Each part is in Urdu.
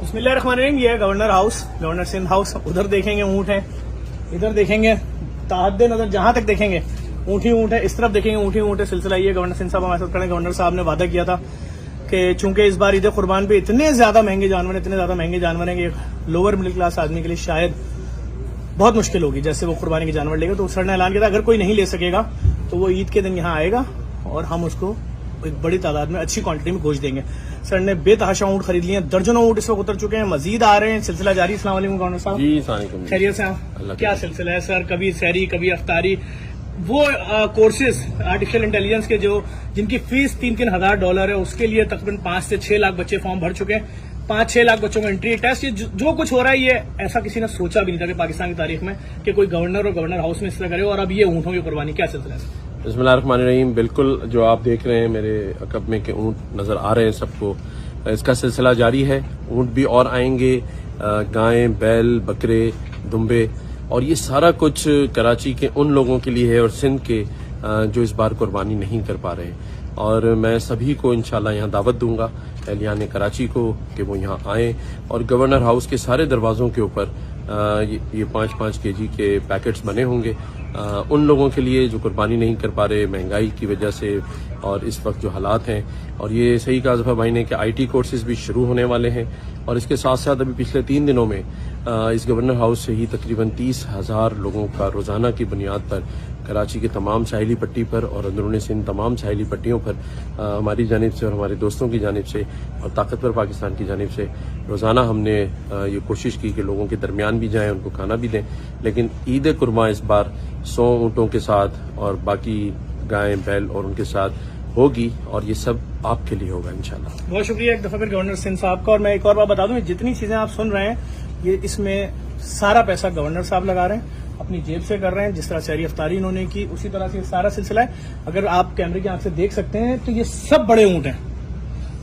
بسم اللہ الرحمن الرحیم. یہ ہے governor house, governor Sindh house. ادھر دیکھیں گے اونٹ ہے, ادھر دیکھیں گے تحد نظر جہاں تک دیکھیں گے اونٹ ہی اونٹ ہے, اس طرف دیکھیں گے اونٹ ہی اونٹ ہے. سلسلہ یہ گورنر سندھ صاحب ہمارے ساتھ کھڑے. گورنر صاحب نے وعدہ کیا تھا کہ چونکہ اس بار عید قربان پہ اتنے زیادہ مہنگے جانور ہیں کہ ایک لوور مڈل کلاس آدمی کے لیے شاید بہت مشکل ہوگی جیسے وہ قربانی کے جانور لے گا. تو سر نے اعلان کیا تھا اگر کوئی نہیں لے سکے گا تو وہ عید کے دن یہاں آئے گا اور ہم اس کو ایک بڑی تعداد میں اچھی کوانٹٹی میں گوشت دیں گے. سر نے بے تحاشا اونٹ خرید لیے ہیں, درجنوں اونٹ اس وقت اتر چکے ہیں, مزید آ رہے ہیں. سلسلہ جاری. السلام علیکم گورنر صاحب. جی السلام علیکم. خیریت سے آپ؟ کیا سلسلہ ہے سر؟ کبھی سحری کبھی افطاری. وہ کورسز آرٹیفیشل انٹیلیجنس کے جن کی فیس $3,000 ہے, اس کے لیے تقریباً 5 سے 6 لاکھ بچے فارم بھر چکے ہیں. 5-6 لاکھ بچوں کا انٹری ٹیسٹ. یہ جو کچھ ہو رہا ہے یہ ایسا کسی نے سوچا بھی نہیں تھا کہ پاکستان کی تاریخ میں کہ کوئی گورنر اور گورنر ہاؤس میں اس طرح کرے. اور اب یہ اونٹوں کی قربانی, کیا سلسلہ ہے؟ بسم اللہ الرحمن الرحیم. بالکل جو آپ دیکھ رہے ہیں میرے عقب میں کہ اونٹ نظر آ رہے ہیں سب کو, اس کا سلسلہ جاری ہے. اونٹ بھی اور آئیں گے, گائیں, بیل, بکرے, دمبے, اور یہ سارا کچھ کراچی کے ان لوگوں کے لیے ہے اور سندھ کے جو اس بار قربانی نہیں کر پا رہے. اور میں سبھی کو انشاءاللہ یہاں دعوت دوں گا, اہلیان کراچی کو, کہ وہ یہاں آئیں. اور گورنر ہاؤس کے سارے دروازوں کے اوپر یہ 5-5 kg کے پیکٹس بنے ہوں گے ان لوگوں کے لیے جو قربانی نہیں کر پا رہے مہنگائی کی وجہ سے اور اس وقت جو حالات ہیں. اور یہ صحیح کہا ظفر بھائی نے کہ IT کورسز بھی شروع ہونے والے ہیں. اور اس کے ساتھ ساتھ ابھی پچھلے 3 دنوں میں اس گورنر ہاؤس سے ہی تقریباً 30,000 لوگوں کا روزانہ کی بنیاد پر کراچی کے تمام ساحلی پٹی پر اور اندرون سندھ تمام ساحلی پٹیوں پر ہماری جانب سے اور ہمارے دوستوں کی جانب سے اور طاقتور پاکستان کی جانب سے روزانہ ہم نے یہ کوشش کی کہ لوگوں کے درمیان بھی جائیں, ان کو کھانا بھی دیں. لیکن عید قرباں اس بار 100 اونٹوں کے ساتھ اور باقی گائیں, بیل اور ان کے ساتھ ہوگی, اور یہ سب آپ کے لیے ہوگا انشاءاللہ. بہت شکریہ ایک دفعہ پھر گورنر سندھ صاحب کا. اور میں ایک اور بات بتا دوں, جتنی چیزیں آپ سن رہے ہیں یہ اس میں سارا پیسہ گورنر صاحب لگا رہے ہیں, اپنی جیب سے کر رہے ہیں. جس طرح سحری افطاری انہوں نے کی اسی طرح سے یہ سارا سلسلہ ہے. اگر آپ کیمرے کی آنکھ سے دیکھ سکتے ہیں تو یہ سب بڑے اونٹ ہیں.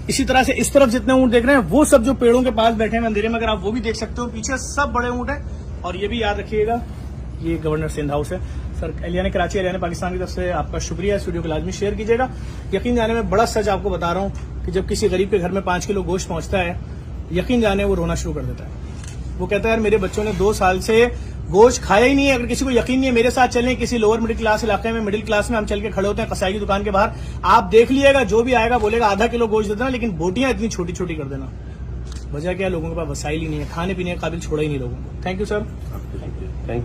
اسی طرح سے اس طرف جتنے اونٹ دیکھ رہے ہیں وہ سب جو پیڑوں کے پاس بیٹھے ہیں اندھیرے میں, اگر آپ وہ بھی دیکھ سکتے ہو, پیچھے سب بڑے اونٹ ہیں. اور یہ بھی یاد رکھیے گا یہ گورنر سندھ ہاؤس ہے. سر اہلیان کراچی, اہلیان پاکستان کی طرف سے آپ کا شکریہ. اس ویڈیو کو لازمی شیئر کیجیے گا. یقین جانے میں بڑا سچ آپ کو بتا رہا ہوں کہ جب کسی غریب کے گھر میں 5 کلو گوشت پہنچتا ہے, یقین جانے وہ رونا شروع کر دیتا ہے. وہ کہتا ہے یار میرے بچوں نے 2 سال سے گوشت کھایا ہی نہیں ہے. اگر کسی کو یقین نہیں ہے میرے ساتھ چلیں کسی لوور مڈل کلاس علاقے میں, مڈل کلاس میں ہم چل کے کھڑے ہوتے ہیں قصائی کی دکان کے باہر, آپ دیکھ لیے گا جو بھی آئے گا بولے گا آدھا کلو گوشت دینا, لیکن بوٹیاں اتنی چھوٹی چھوٹی کر دینا. وجہ کیا ہے؟ لوگوں کے پاس وسائل ہی نہیں ہے, کھانے پینے کے قابل چھوڑا ہی نہیں لوگوں کو. Thank you sir. Thank you.